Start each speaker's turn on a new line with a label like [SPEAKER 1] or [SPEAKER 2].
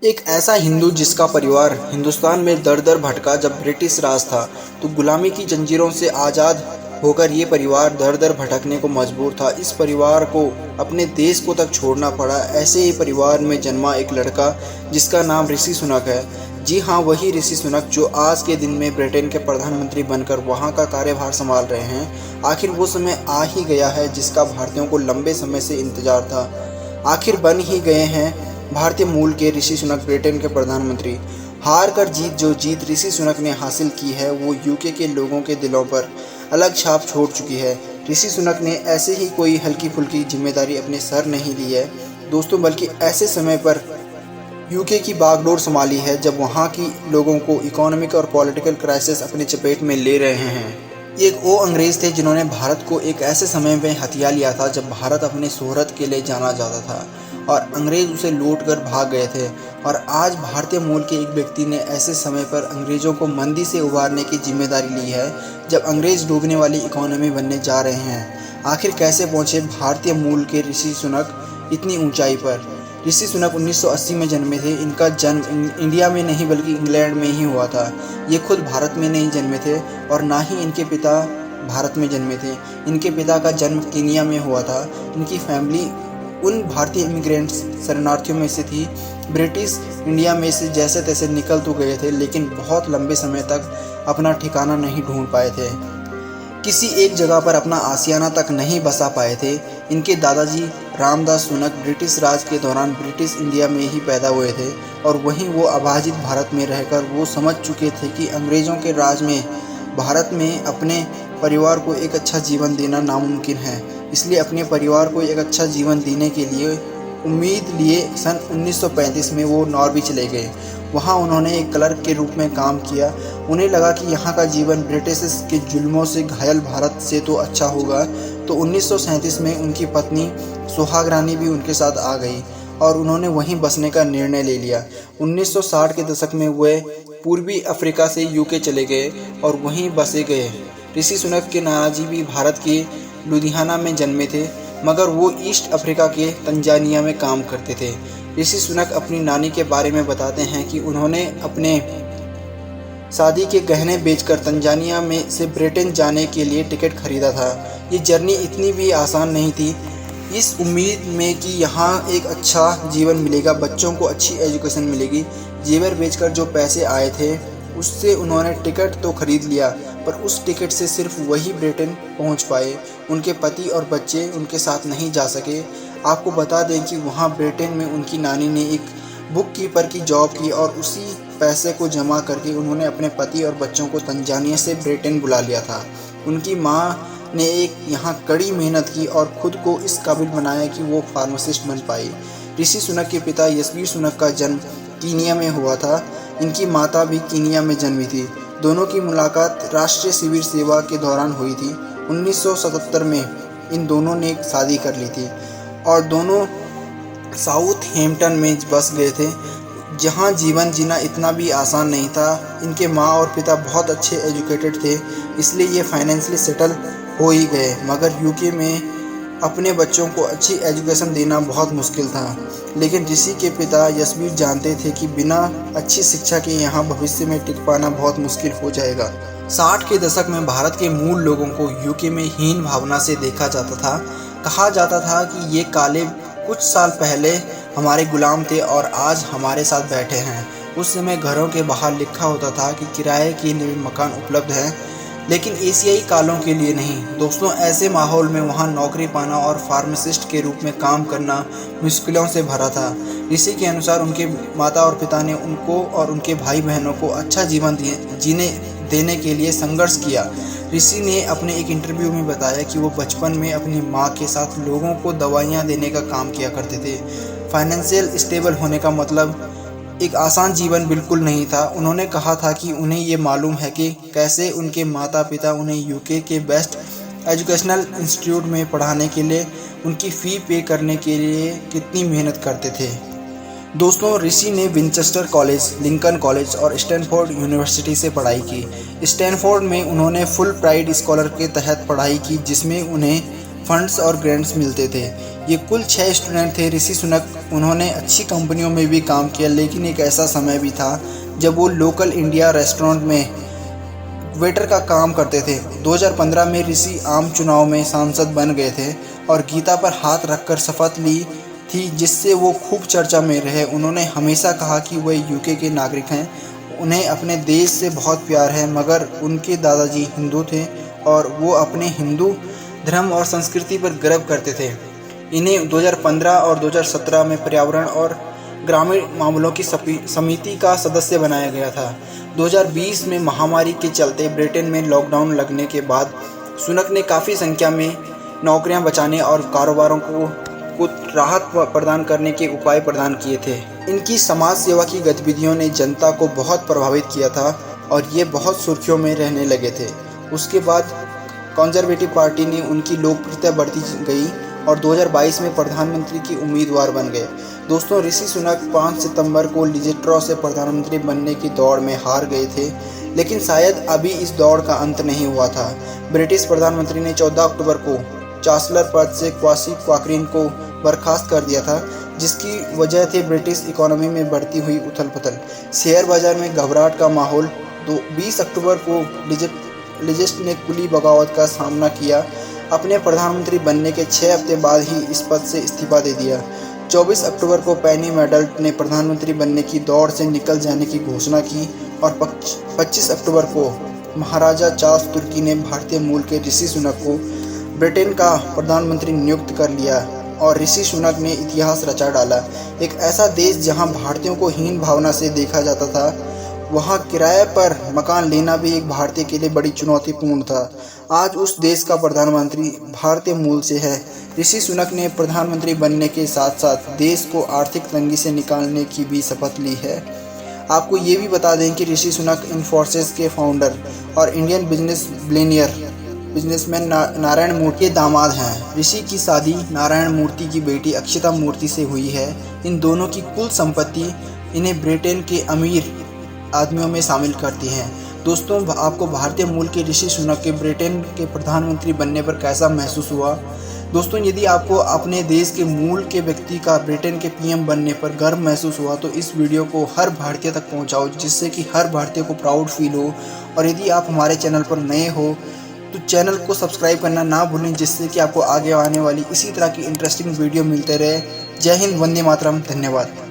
[SPEAKER 1] एक ऐसा हिंदू जिसका परिवार हिंदुस्तान में दर दर भटका जब ब्रिटिश राज था, तो गुलामी की जंजीरों से आज़ाद होकर ये परिवार दर दर भटकने को मजबूर था। इस परिवार को अपने देश को तक छोड़ना पड़ा। ऐसे ही परिवार में जन्मा एक लड़का जिसका नाम ऋषि सुनक है। जी हाँ, वही ऋषि सुनक जो आज के दिन में ब्रिटेन के प्रधानमंत्री बनकर वहाँ का कार्यभार संभाल रहे हैं। आखिर वो समय आ ही गया है जिसका भारतीयों को लंबे समय से इंतजार था। आखिर बन ही गए हैं भारतीय मूल के ऋषि सुनक ब्रिटेन के प्रधानमंत्री। हार कर जो जीत ऋषि सुनक ने हासिल की है वो यूके के लोगों के दिलों पर अलग छाप छोड़ चुकी है। ऋषि सुनक ने ऐसे ही कोई हल्की फुल्की जिम्मेदारी अपने सर नहीं ली है दोस्तों, बल्कि ऐसे समय पर यूके की बागडोर संभाली है जब वहाँ की लोगों को इकोनॉमिक और पॉलिटिकल क्राइसिस अपने चपेट में ले रहे हैं। ये एक वो अंग्रेज थे जिन्होंने भारत को एक ऐसे समय में हथिया लिया था जब भारत अपने शोहरत के लिए जाना जाता था और अंग्रेज उसे लूट कर भाग गए थे। और आज भारतीय मूल के एक व्यक्ति ने ऐसे समय पर अंग्रेजों को मंदी से उबारने की जिम्मेदारी ली है जब अंग्रेज डूबने वाली इकोनॉमी बनने जा रहे हैं। आखिर कैसे पहुंचे भारतीय मूल के ऋषि सुनक इतनी ऊंचाई पर? ऋषि सुनक 1980 में जन्मे थे। इनका जन्म इंडिया में नहीं बल्कि इंग्लैंड में ही हुआ था। ये खुद भारत में नहीं जन्मे थे और ना ही इनके पिता भारत में जन्मे थे। इनके पिता का जन्म केनिया में हुआ था। इनकी फैमिली उन भारतीय इमिग्रेंट्स शरणार्थियों में से थी। ब्रिटिश इंडिया में से जैसे तैसे निकल तो गए थे, लेकिन बहुत लंबे समय तक अपना ठिकाना नहीं ढूंढ पाए थे। किसी एक जगह पर अपना आशियाना तक नहीं बसा पाए थे। इनके दादाजी रामदास सुनक ब्रिटिश राज के दौरान ब्रिटिश इंडिया में ही पैदा हुए थे और वहीं वो अविभाजित भारत में रहकर वो समझ चुके थे कि अंग्रेज़ों के राज में भारत में अपने परिवार को एक अच्छा जीवन देना नामुमकिन है। इसलिए अपने परिवार को एक अच्छा जीवन देने के लिए उम्मीद लिए सन 1935 में वो नॉर्वे चले गए। वहाँ उन्होंने एक क्लर्क के रूप में काम किया। उन्हें लगा कि यहाँ का जीवन ब्रिटिश के जुल्मों से घायल भारत से तो अच्छा होगा। तो 1937 में उनकी पत्नी सुहाग रानी भी उनके साथ आ गई और उन्होंने वहीं बसने का निर्णय ले लिया। 1960 के दशक में वे पूर्वी अफ्रीका से यूके चले गए और वहीं बसे गए। ऋषि सुनक के नानाजी भी भारत के लुधियाना में जन्मे थे, मगर वो ईस्ट अफ्रीका के तंजानिया में काम करते थे। ऋषि सुनक अपनी नानी के बारे में बताते हैं कि उन्होंने अपने शादी के गहने बेचकर तंजानिया में से ब्रिटेन जाने के लिए टिकट खरीदा था। ये जर्नी इतनी भी आसान नहीं थी। इस उम्मीद में कि यहाँ एक अच्छा जीवन मिलेगा, बच्चों को अच्छी एजुकेशन मिलेगी, जेवर बेचकर जो पैसे आए थे उससे उन्होंने टिकट तो खरीद लिया, पर उस टिकट से सिर्फ वही ब्रिटेन पहुंच पाए। उनके पति और बच्चे उनके साथ नहीं जा सके। आपको बता दें कि वहां ब्रिटेन में उनकी नानी ने एक बुक कीपर की जॉब की और उसी पैसे को जमा करके उन्होंने अपने पति और बच्चों को तंजानिया से ब्रिटेन बुला लिया था। उनकी माँ ने एक यहाँ कड़ी मेहनत की और ख़ुद को इस काबिल बनाया कि वो फार्मासिस्ट बन पाई। ऋषि सुनक के पिता यशवीर सुनक का जन्म कीनिया में हुआ था। इनकी माता भी कीनिया में जन्मी थी। दोनों की मुलाकात राष्ट्रीय शिविर सेवा के दौरान हुई थी। 1977 में इन दोनों ने शादी कर ली थी और दोनों साउथ हेम्पटन में बस गए थे, जहां जीवन जीना इतना भी आसान नहीं था। इनके माँ और पिता बहुत अच्छे एजुकेटेड थे, इसलिए ये फाइनेंशियली सेटल हो ही गए, मगर यूके में अपने बच्चों को अच्छी एजुकेशन देना बहुत मुश्किल था। लेकिन ऋषि के पिता यशवीर जानते थे कि बिना अच्छी शिक्षा के यहाँ भविष्य में टिक पाना बहुत मुश्किल हो जाएगा। 60 के दशक में भारत के मूल लोगों को यूके में हीन भावना से देखा जाता था। कहा जाता था कि ये काले कुछ साल पहले हमारे गुलाम थे और आज हमारे साथ बैठे हैं। उस समय घरों के बाहर लिखा होता था कि किराए के लिए मकान उपलब्ध हैं, लेकिन एशियाई कालों के लिए नहीं। दोस्तों, ऐसे माहौल में वहाँ नौकरी पाना और फार्मासिस्ट के रूप में काम करना मुश्किलों से भरा था। ऋषि के अनुसार उनके माता और पिता ने उनको और उनके भाई बहनों को अच्छा जीवन जीने देने के लिए संघर्ष किया। ऋषि ने अपने एक इंटरव्यू में बताया कि वो बचपन में अपनी माँ के साथ लोगों को दवाइयाँ देने का काम किया करते थे। फाइनेंशियल स्टेबल होने का मतलब एक आसान जीवन बिल्कुल नहीं था। उन्होंने कहा था कि उन्हें ये मालूम है कि कैसे उनके माता पिता उन्हें यूके के बेस्ट एजुकेशनल इंस्टीट्यूट में पढ़ाने के लिए उनकी फ़ी पे करने के लिए कितनी मेहनत करते थे। दोस्तों, ऋषि ने विंचेस्टर कॉलेज, लिंकन कॉलेज और स्टैनफोर्ड यूनिवर्सिटी से पढ़ाई की। स्टैनफोर्ड में उन्होंने फुल प्राइड स्कॉलर के तहत पढ़ाई की, जिसमें उन्हें फंड्स और ग्रांट्स मिलते थे। ये कुल 6 स्टूडेंट थे। ऋषि सुनक उन्होंने अच्छी कंपनियों में भी काम किया, लेकिन एक ऐसा समय भी था जब वो लोकल इंडिया रेस्टोरेंट में वेटर का काम करते थे। 2015 में ऋषि आम चुनाव में सांसद बन गए थे और गीता पर हाथ रखकर शपथ ली थी, जिससे वो खूब चर्चा में रहे। उन्होंने हमेशा कहा कि वे यूके के नागरिक हैं, उन्हें अपने देश से बहुत प्यार है, मगर उनके दादाजी हिंदू थे और वो अपने हिंदू धर्म और संस्कृति पर गर्व करते थे। इन्हें 2015 और 2017 में पर्यावरण और ग्रामीण मामलों की समिति का सदस्य बनाया गया था। 2020 में महामारी के चलते ब्रिटेन में लॉकडाउन लगने के बाद सुनक ने काफ़ी संख्या में नौकरियां बचाने और कारोबारों को राहत प्रदान करने के उपाय प्रदान किए थे। इनकी समाज सेवा की गतिविधियों ने जनता को बहुत प्रभावित किया था और ये बहुत सुर्खियों में रहने लगे थे। उसके बाद कंजर्वेटिव पार्टी ने उनकी लोकप्रियता बढ़ती गई और 2022 में प्रधानमंत्री की उम्मीदवार बन गए। दोस्तों, ऋषि सुनक 5 सितंबर को लिजिट्रॉ से प्रधानमंत्री बनने की दौड़ में हार गए थे, लेकिन शायद अभी इस दौड़ का अंत नहीं हुआ था। ब्रिटिश प्रधानमंत्री ने 14 अक्टूबर को चांसलर पद से क्वासी क्वाकरिन को बर्खास्त कर दिया था, जिसकी वजह थी ब्रिटिश इकोनॉमी में बढ़ती हुई उथल पुथल, शेयर बाजार में घबराहट का माहौल। 20 अक्टूबर को लिजिस्ट ने कुली बगावत का सामना किया। अपने प्रधानमंत्री बनने के 6 हफ्ते बाद ही इस पद से इस्तीफा दे दिया। 24 अक्टूबर को पेनी मेडल्ट ने प्रधानमंत्री बनने की दौड़ से निकल जाने की घोषणा की और 25 अक्टूबर को महाराजा चार्ल्स तुर्की ने भारतीय मूल के ऋषि सुनक को ब्रिटेन का प्रधानमंत्री नियुक्त कर लिया और ऋषि सुनक ने इतिहास रचा डाला। एक ऐसा देश जहां भारतीयों को हीन भावना से देखा जाता था, वहां किराए पर मकान लेना भी एक भारतीय के लिए बड़ी चुनौतीपूर्ण था। आज उस देश का प्रधानमंत्री भारतीय मूल से है। ऋषि सुनक ने प्रधानमंत्री बनने के साथ साथ देश को आर्थिक तंगी से निकालने की भी शपथ ली है। आपको ये भी बता दें कि ऋषि सुनक इन्फोसिस के फाउंडर और इंडियन बिजनेसमैन नारायण मूर्ति के दामाद हैं। ऋषि की शादी नारायण मूर्ति की बेटी अक्षता मूर्ति से हुई है। इन दोनों की कुल संपत्ति इन्हें ब्रिटेन के अमीर आदमियों में शामिल करती हैं। दोस्तों, आपको भारतीय मूल के ऋषि सुनक के ब्रिटेन के प्रधानमंत्री बनने पर कैसा महसूस हुआ? दोस्तों, यदि आपको अपने देश के मूल के व्यक्ति का ब्रिटेन के पीएम बनने पर गर्व महसूस हुआ तो इस वीडियो को हर भारतीय तक पहुंचाओ, जिससे कि हर भारतीय को प्राउड फील हो। और यदि आप हमारे चैनल पर नए हो तो चैनल को सब्सक्राइब करना ना भूलें, जिससे कि आपको आगे आने वाली इसी तरह की इंटरेस्टिंग वीडियो मिलते रहे। जय हिंद, वंदे मातरम, धन्यवाद।